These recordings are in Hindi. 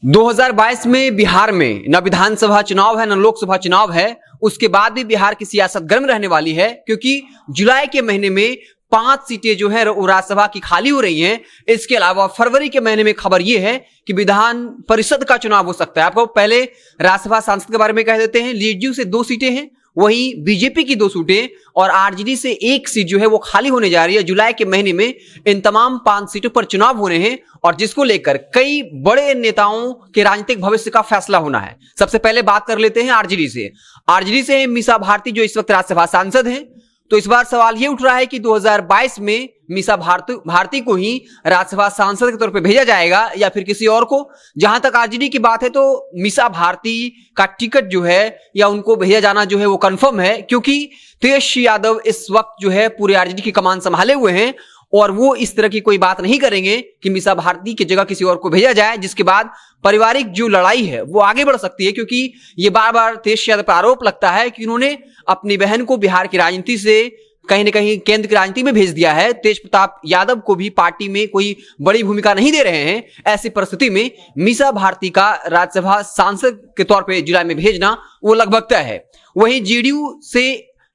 2022 में बिहार में न विधानसभा चुनाव है न लोकसभा चुनाव है। उसके बाद भी बिहार की सियासत गर्म रहने वाली है, क्योंकि जुलाई के महीने में 5 सीटें जो है राज्यसभा की खाली हो रही हैं। इसके अलावा फरवरी के महीने में खबर यह है कि विधान परिषद का चुनाव हो सकता है। आपको पहले राज्यसभा सांसद के बारे में कह देते हैं। जेडीयू से 2 सीटें हैं, वहीं बीजेपी की 2 सीटें और आरजेडी से 1 सीट जो है वो खाली होने जा रही है। जुलाई के महीने में इन तमाम 5 सीटों पर चुनाव होने हैं और जिसको लेकर कई बड़े नेताओं के राजनीतिक भविष्य का फैसला होना है। सबसे पहले बात कर लेते हैं आरजेडी से। आरजेडी से मीसा भारती जो इस वक्त राज्यसभा सांसद हैं। तो इस बार सवाल यह उठ रहा है कि 2022 में मीसा भारती को ही राज्यसभा सांसद के तौर पे भेजा जाएगा या फिर किसी और को। जहां तक आरजेडी की बात है तो मीसा भारती का टिकट जो है या उनको भेजा जाना जो है वो कंफर्म है, क्योंकि तेजस्वी यादव इस वक्त जो है पूरे आरजेडी की कमान संभाले हुए हैं और वो इस तरह की कोई बात नहीं करेंगे कि मीसा भारती की जगह किसी और को भेजा जाए, जिसके बाद पारिवारिक जो लड़ाई है वो आगे बढ़ सकती है। क्योंकि ये बार बार तेजस्वी यादव पर आरोप लगता है कि उन्होंने अपनी बहन को बिहार की राजनीति से कहीं ना कहीं केंद्र की राजनीति में भेज दिया है। तेज प्रताप यादव को भी पार्टी में कोई बड़ी भूमिका नहीं दे रहे हैं। ऐसी परिस्थिति में मीसा भारती का राज्यसभा सांसद के तौर पर जुलाई में भेजना वो लगभग तय है। वहीं जेडीयू से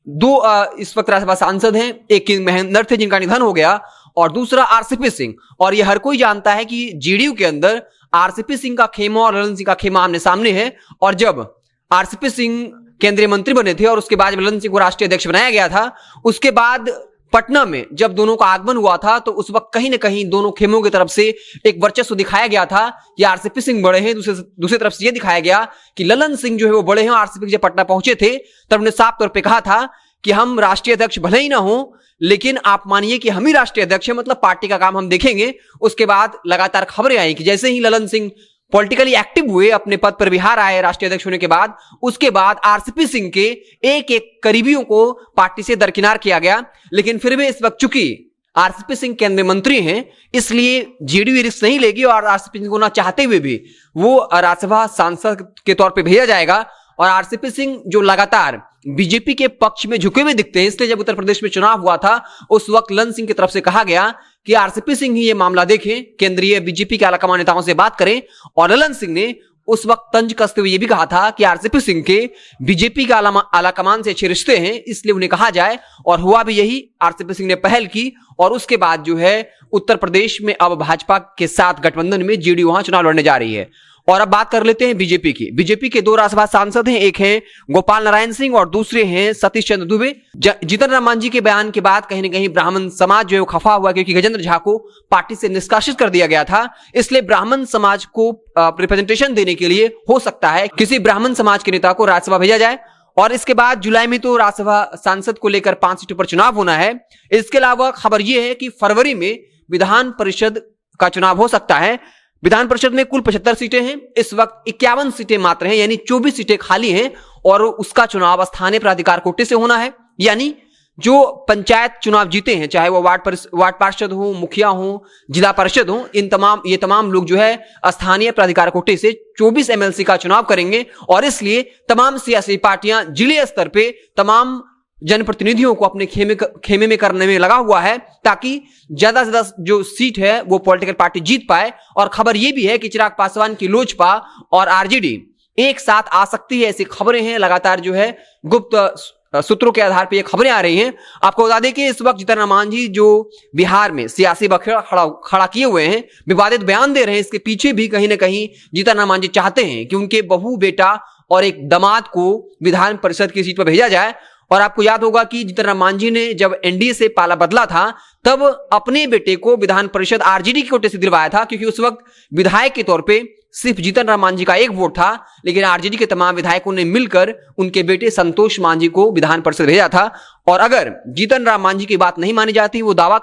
2 इस वक्त राज्यसभा सांसद हैं। एक महेंद्र थे जिनका निधन हो गया और दूसरा आरसीपी सिंह। और यह हर कोई जानता है कि जेडीयू के अंदर आरसीपी सिंह का खेमा और ललन सिंह का खेमा आमने सामने है। और जब आरसीपी सिंह केंद्रीय मंत्री बने थे और उसके बाद ललन सिंह को राष्ट्रीय अध्यक्ष बनाया गया था, उसके बाद पटना में जब दोनों का आगमन हुआ था तो उस वक्त कहीं ना कहीं दोनों खेमों की तरफ से एक वर्चस्व दिखाया गया था कि आरसीपी सिंह बड़े हैं। दूसरी तरफ से यह दिखाया गया कि ललन सिंह जो है वो बड़े हैं। आरसीपी जब पटना पहुंचे थे तब उन्होंने साफ तौर पे कहा था कि हम राष्ट्रीय अध्यक्ष भले ही ना हो, लेकिन आप मानिए कि हम ही राष्ट्रीय अध्यक्ष हैं, मतलब पार्टी का काम हम देखेंगे। उसके बाद लगातार खबरें आई कि जैसे ही ललन सिंह पॉलिटिकली एक्टिव हुए, अपने पद पर बिहार आए राष्ट्रीय अध्यक्ष होने के बाद, उसके बाद आरसीपी सिंह के एक करीबियों को पार्टी से दरकिनार किया गया। लेकिन फिर भी इस वक्त चूंकि आरसीपी सिंह केंद्रीय मंत्री हैं, इसलिए जेडीयू रिस्क नहीं लेगी और आरसीपी सिंह को ना चाहते हुए भी वो राज्यसभा सांसद के तौर पर भेजा जाएगा। और आरसीपी सिंह जो लगातार बीजेपी के पक्ष में झुके हुए दिखते हैं, इसलिए जब उत्तर प्रदेश में चुनाव हुआ था उस वक्त ललन सिंह की तरफ से कहा गया कि आरसीपी सिंह ही ये मामला देखें, केंद्रीय बीजेपी के आलाकमान नेताओं से बात करें। और ललन सिंह ने उस वक्त तंज कसते हुए ये भी कहा था कि आरसीपी सिंह के बीजेपी के आलाकमान से अच्छे रिश्ते हैं, इसलिए उन्हें कहा जाए। और हुआ भी यही, आरसीपी सिंह ने पहल की और उसके बाद जो है उत्तर प्रदेश में अब भाजपा के साथ गठबंधन में जेडीयू वहां चुनाव लड़ने जा रही है। और अब बात कर लेते हैं बीजेपी की। बीजेपी के 2 राज्यसभा सांसद हैं, एक हैं गोपाल नारायण सिंह और दूसरे हैं सतीश चंद्र दुबे। जीतन राम मांझी के बयान के बाद कहीं ना कहीं ब्राह्मण समाज जो है खफा हुआ, क्योंकि गजेंद्र झा को पार्टी से निष्कासित कर दिया गया था। इसलिए ब्राह्मण समाज को रिप्रेजेंटेशन देने के लिए हो सकता है किसी ब्राह्मण समाज के नेता को राज्यसभा भेजा जाए। और इसके बाद जुलाई में तो राज्यसभा सांसद को लेकर 5 सीटों पर चुनाव होना है। इसके अलावा खबर यह है कि फरवरी में विधान परिषद का चुनाव हो सकता है। विधान परिषद में कुल 75 सीटें हैं, इस वक्त 51 सीटें मात्र हैं, यानी 24 सीटें खाली हैं और उसका चुनाव स्थानीय प्राधिकार कोटे से होना है। यानी जो पंचायत चुनाव जीते हैं, चाहे वो वार्ड पार्षद हो, मुखिया हो, जिला परिषद हो, ये तमाम लोग जो है स्थानीय प्राधिकार कोटे से 24 एमएलसी का चुनाव करेंगे। और इसलिए तमाम सियासी पार्टियां जिले स्तर पे तमाम जनप्रतिनिधियों को अपने खेमे में करने में लगा हुआ है, ताकि ज्यादा से ज्यादा जो सीट है वो पॉलिटिकल पार्टी जीत पाए। और खबर ये भी है कि चिराग पासवान की लोजपा और आरजेडी एक साथ आ सकती है, ऐसी खबरें हैं। लगातार जो है गुप्त सूत्रों के आधार पर ये खबरें आ रही हैं। आपको बता दें कि इस वक्त जीतन राम मांझी जो बिहार में सियासी बखेड़ा खड़ा किए हुए हैं, विवादित बयान दे रहे हैं, इसके पीछे भी कहीं ना कहीं जीतन राम मांझी चाहते हैं कि उनके बहू बेटा और एक दामाद को विधान परिषद की सीट पर भेजा जाए। और आपको याद होगा कि जीतन राम मांझी ने जब एनडीए से पाला बदला था तब अपने बेटे को विधान परिषद आरजेडी के कोटे से दिलवाया था, क्योंकि उस वक्त विधायक के तौर पे सिर्फ जीतन राम मांझी का 1 वोट था, लेकिन आरजेडी के तमाम विधायकों ने मिलकर उनके बेटे संतोष मांझी को विधान परिषद भेजा था। और अगर जीतन राम मांझी की बात नहीं मानी जाती, वो दावा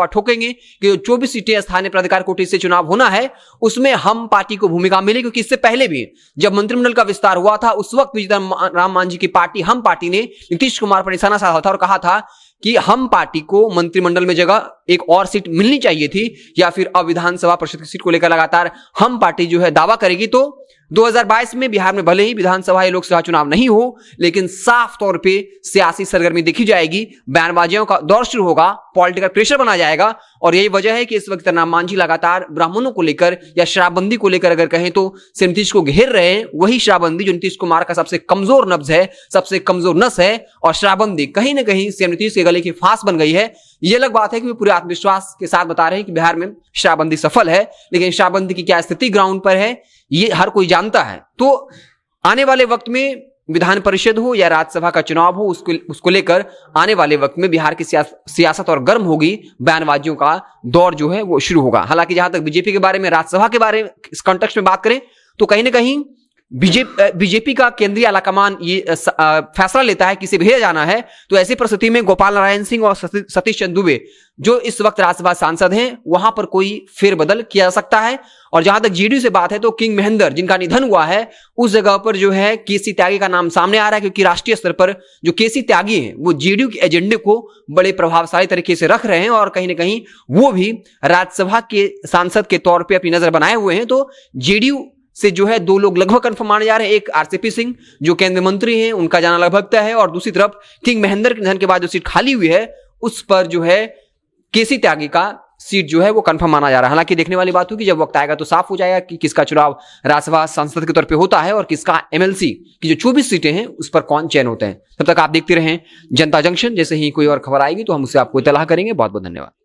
ठोकेंगे कि जो 24 सीटें स्थानीय प्राधिकार कोटे से चुनाव होना है उसमें हम पार्टी को भूमिका मिले। क्योंकि इससे पहले भी जब मंत्रिमंडल का विस्तार हुआ था उस वक्त जीतन राम मांझी की पार्टी हम पार्टी ने नीतीश कुमार पर निशाना साधा था और कहा था कि हम पार्टी को मंत्रिमंडल में जगह एक और सीट मिलनी चाहिए थी, या फिर अब विधानसभा परिषद की सीट को लेकर लगातार हम पार्टी जो है दावा करेगी। तो 2022 में बिहार में भले ही विधानसभा या लोकसभा चुनाव नहीं हो, लेकिन साफ तौर पे सियासी सरगर्मी देखी जाएगी, बयानबाजियों का दौर शुरू होगा, पॉलिटिकल प्रेशर बना जाएगा। और यही वजह है कि इस वक्त तरनाम मांझी लगातार ब्राह्मणों को लेकर या शराबबंदी को लेकर अगर कहें तो सीएम नीतीश को घेर रहे हैं। वही शराबबंदी जो नीतीश कुमार का सबसे कमजोर नब्ज है, सबसे कमजोर नस है, और शराबबंदी कहीं ना कहीं सीएम नीतीश के गले की फांस बन गई है। ये अलग बात है कि वे पूरे आत्मविश्वास के साथ बता रहे हैं कि बिहार में शराबबंदी सफल है, लेकिन शराबबंदी की क्या स्थिति ग्राउंड पर है ये हर कोई जानता है। तो आने वाले वक्त में विधान परिषद हो या राज्यसभा का चुनाव हो, उसको लेकर आने वाले वक्त में बिहार की सियासत और गर्म होगी, बयानबाजियों का दौर जो है वो शुरू होगा। हालांकि जहां तक बीजेपी के बारे में, राज्यसभा के बारे में इस कॉन्टेक्स्ट में बात करें तो कहीं ना कहीं बीजेपी का केंद्रीय आलाकमान ये फैसला लेता है किसे भेजा जाना है। तो ऐसी परिस्थिति में गोपाल नारायण सिंह और सतीश चंद्र दुबे जो इस वक्त राज्यसभा सांसद हैं, वहां पर कोई फेरबदल किया जा सकता है। और जहां तक जेडीयू से बात है तो किंग महेंद्र जिनका निधन हुआ है, उस जगह पर जो है केसी त्यागी का नाम सामने आ रहा है, क्योंकि राष्ट्रीय स्तर पर जो केसी त्यागी हैं वो जेडीयू के एजेंडे को बड़े प्रभावशाली तरीके से रख रहे हैं, और कहीं ना कहीं वो भी राज्यसभा के सांसद के तौर पर अपनी नजर बनाए हुए हैं। तो जेडीयू से जो है दो लोग लगभग कंफर्म माने जा रहे हैं। एक आरसीपी सिंह जो केंद्रीय मंत्री हैं, उनका जाना लगभग तय है, और दूसरी तरफ किंग महेंद्र के निधन के बाद जो सीट खाली हुई है उस पर जो है केसी त्यागी का सीट जो है वो कंफर्म माना जा रहा है। हालांकि देखने वाली बात होगी, जब वक्त आएगा तो साफ हो जाएगा कि किसका चुनाव राज्यसभा सांसद के तौर पे होता है और किसका एमएलसी की जो 24 सीटें हैं उस पर कौन चयन होते हैं। तब तक आप देखते रहें जनता जंक्शन। जैसे ही कोई और खबर आएगी तो हम उससे आपको इत्तला करेंगे। बहुत बहुत धन्यवाद।